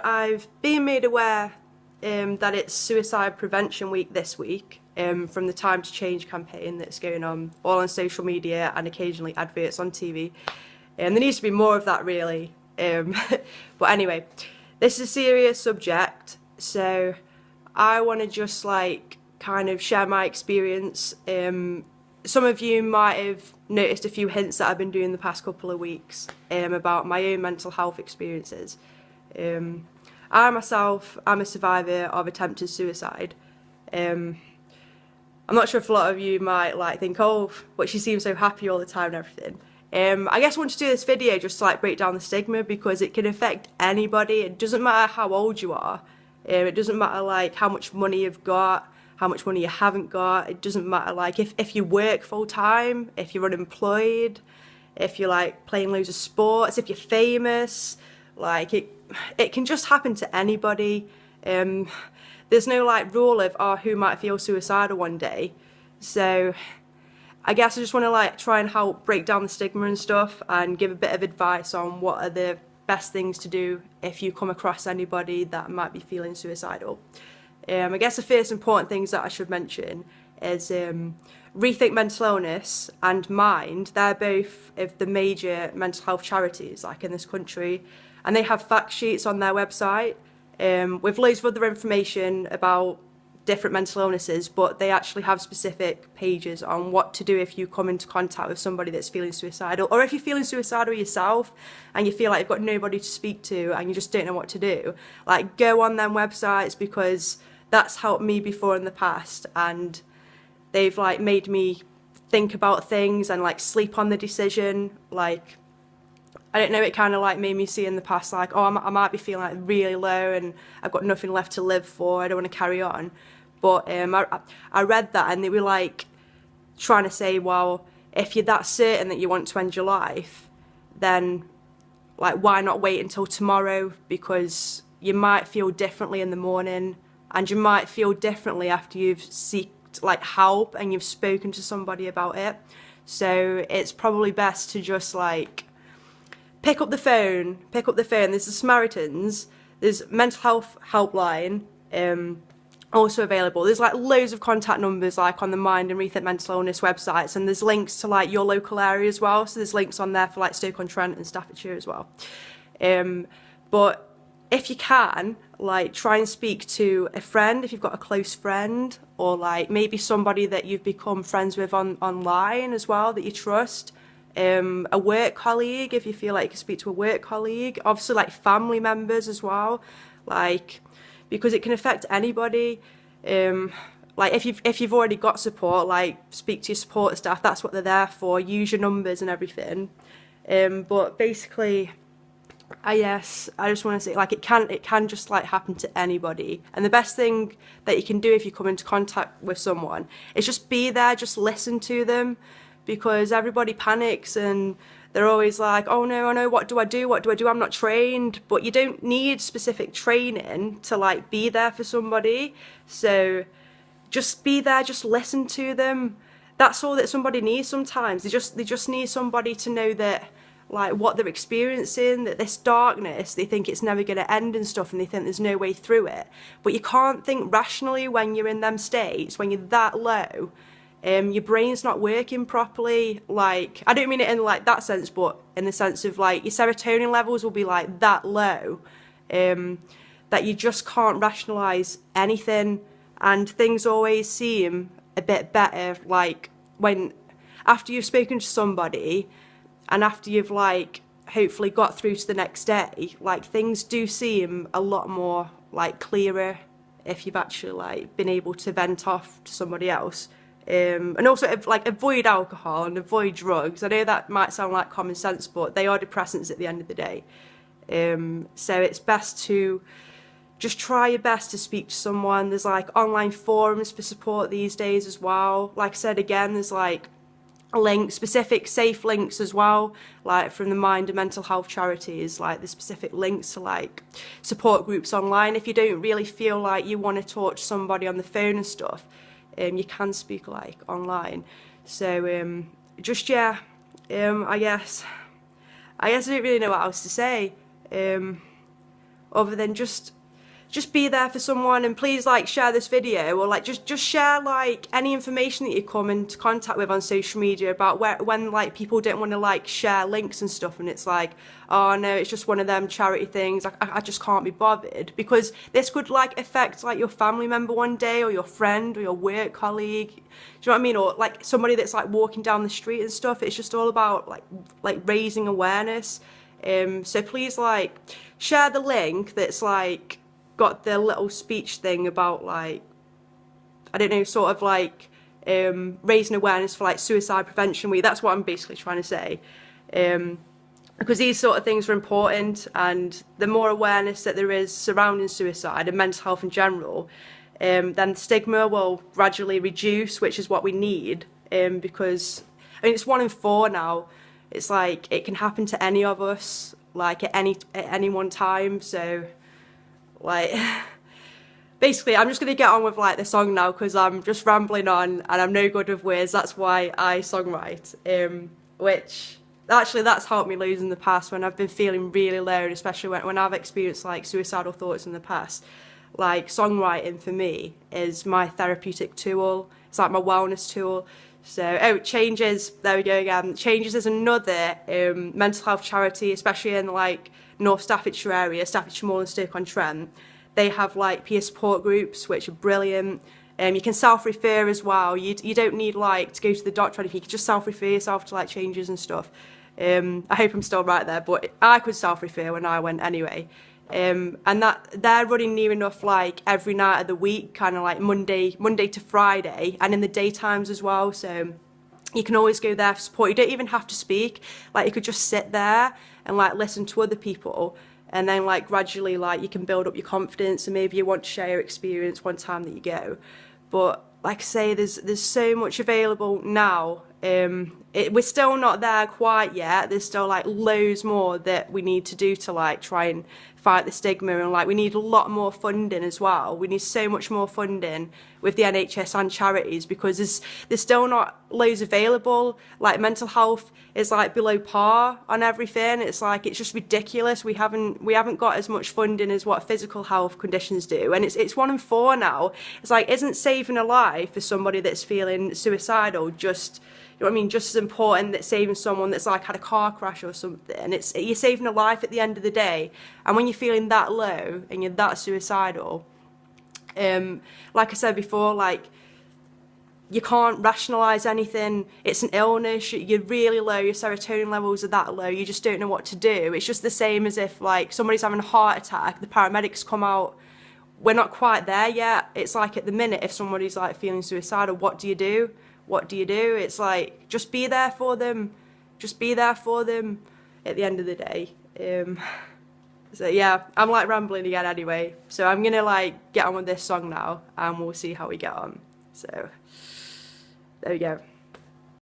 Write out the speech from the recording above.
I've been made aware that it's Suicide Prevention Week this week from the Time to Change campaign that's going on all on social media and occasionally adverts on TV. There needs to be more of that, really. But anyway, this is a serious subject, so I want to just like kind of share my experience. Some of you might have noticed a few hints that I've been doing the past couple of weeks about my own mental health experiences. I myself am a survivor of attempted suicide. I'm not sure if a lot of you might like think, oh, but she seems so happy all the time and everything. I guess I want to do this video just to like break down the stigma, because it can affect anybody. It doesn't matter how old you are. It doesn't matter like how much money you've got, how much money you haven't got. It doesn't matter like if you work full time, if you're unemployed, if you're like playing loads of sports, if you're famous. Like it can just happen to anybody. There's no like rule of who might feel suicidal one day. So I guess I just want to like try and help break down the stigma and stuff, and give a bit of advice on what are the best things to do if you come across anybody that might be feeling suicidal. I guess the first important things that I should mention is Rethink Mental Illness and Mind. They're both of the major mental health charities like in this country, and they have fact sheets on their website with loads of other information about different mental illnesses, but they actually have specific pages on what to do if you come into contact with somebody that's feeling suicidal, or if you're feeling suicidal yourself and you feel like you've got nobody to speak to and you just don't know what to do. Like, go on them websites, because that's helped me before in the past, and they've like made me think about things and like sleep on the decision. Like, I don't know, it kind of like made me see in the past like, oh, I might be feeling like really low and I've got nothing left to live for, I don't want to carry on. But I read that, and they were like trying to say, well, if you're that certain that you want to end your life, then like why not wait until tomorrow, because you might feel differently in the morning, and you might feel differently after you've sought like help and you've spoken to somebody about it. So it's probably best to just like pick up the phone. There's the Samaritans, there's mental health helpline also available. There's like loads of contact numbers like on the Mind and Rethink Mental Illness websites, and there's links to like your local area as well. So there's links on there for like Stoke-on-Trent and Staffordshire as well. But if you can, like, try and speak to a friend if you've got a close friend, or like maybe somebody that you've become friends with online as well that you trust. A work colleague if you feel like you can speak to a work colleague. Obviously like family members as well, like, because it can affect anybody. Like if you've already got support, like speak to your support staff. That's what they're there for. Use your numbers and everything. But basically, I just want to say, like, it can just like happen to anybody, and the best thing that you can do if you come into contact with someone is just be there, just listen to them, because everybody panics and they're always like, oh no, what do I do, I'm not trained. But you don't need specific training to like be there for somebody. So just be there, just listen to them. That's all that somebody needs sometimes. They just need somebody to know that like what they're experiencing, that this darkness, they think it's never going to end and stuff, and they think there's no way through it. But you can't think rationally when you're in them states, when you're that low. Your brain's not working properly. Like, I don't mean it in like that sense, but in the sense of like your serotonin levels will be like that low, that you just can't rationalise anything, and things always seem a bit better like when after you've spoken to somebody and after you've like hopefully got through to the next day. Like, things do seem a lot more like clearer if you've actually like been able to vent off to somebody else. And also like avoid alcohol and avoid drugs. I know that might sound like common sense, but they are depressants at the end of the day. So it's best to just try your best to speak to someone. There's like online forums for support these days as well. Like I said again, there's like links, specific safe links as well, like from the Mind and Mental Health charities. Like there's specific links to like support groups online if you don't really feel like you want to talk to somebody on the phone and stuff. You can speak like online. So just I guess I don't really know what else to say. other than just be there for someone. And please like share this video, or like just share like any information that you come into contact with on social media about when like people don't want to like share links and stuff, and it's like, oh no, it's just one of them charity things, I just can't be bothered, because this could like affect like your family member one day, or your friend, or your work colleague, do you know what I mean, or like somebody that's like walking down the street and stuff. It's just all about like raising awareness. So please like share the link that's like got the little speech thing about like, I don't know, sort of like raising awareness for like Suicide Prevention Week. That's what I'm basically trying to say, because these sort of things are important, and the more awareness that there is surrounding suicide and mental health in general, then the stigma will gradually reduce, which is what we need, because I mean it's 1 in 4 now. It's like it can happen to any of us, like at any one time. So like basically I'm just gonna get on with like the song now, because I'm just rambling on and I'm no good with words. That's why I songwrite, which actually that's helped me loads in the past when I've been feeling really low, and especially when I've experienced like suicidal thoughts in the past. Like songwriting for me is my therapeutic tool. It's like my wellness tool. So, oh, Changes, there we go again. Changes is another mental health charity, especially in like North Staffordshire area, Staffordshire Moor and Stoke-on-Trent. They have like peer support groups, which are brilliant. You can self-refer as well. You don't need like to go to the doctor or anything. You can just self-refer yourself to like Changes and stuff. I hope I'm still right there, but I could self-refer when I went anyway. And that they're running near enough like every night of the week, kind of like Monday to Friday, and in the daytimes as well. So you can always go there for support. You don't even have to speak. Like you could just sit there and like listen to other people, and then like gradually like you can build up your confidence, and maybe you want to share your experience one time that you go. But like I say, there's so much available now. We're still not there quite yet. There's still like loads more that we need to do to like try and fight the stigma, and like we need a lot more funding as well. We need so much more funding with the NHS and charities, because there's still not loads available. Like mental health is like below par on everything. It's like it's just ridiculous. We haven't got as much funding as what physical health conditions do, and it's 1 in 4 now. It's like, isn't saving a life for somebody that's feeling suicidal just, you know what I mean, just as important that saving someone that's like had a car crash or something? You're saving a life at the end of the day. And when you're feeling that low and you're that suicidal, like I said before, like you can't rationalise anything. It's an illness. You're really low. Your serotonin levels are that low. You just don't know what to do. It's just the same as if like somebody's having a heart attack, the paramedics come out. We're not quite there yet. It's like at the minute, if somebody's like feeling suicidal, what do you do? What do you do? It's like, just be there for them. Just be there for them at the end of the day. So yeah, I'm like rambling again anyway. So I'm gonna like get on with this song now, and we'll see how we get on. So there we go.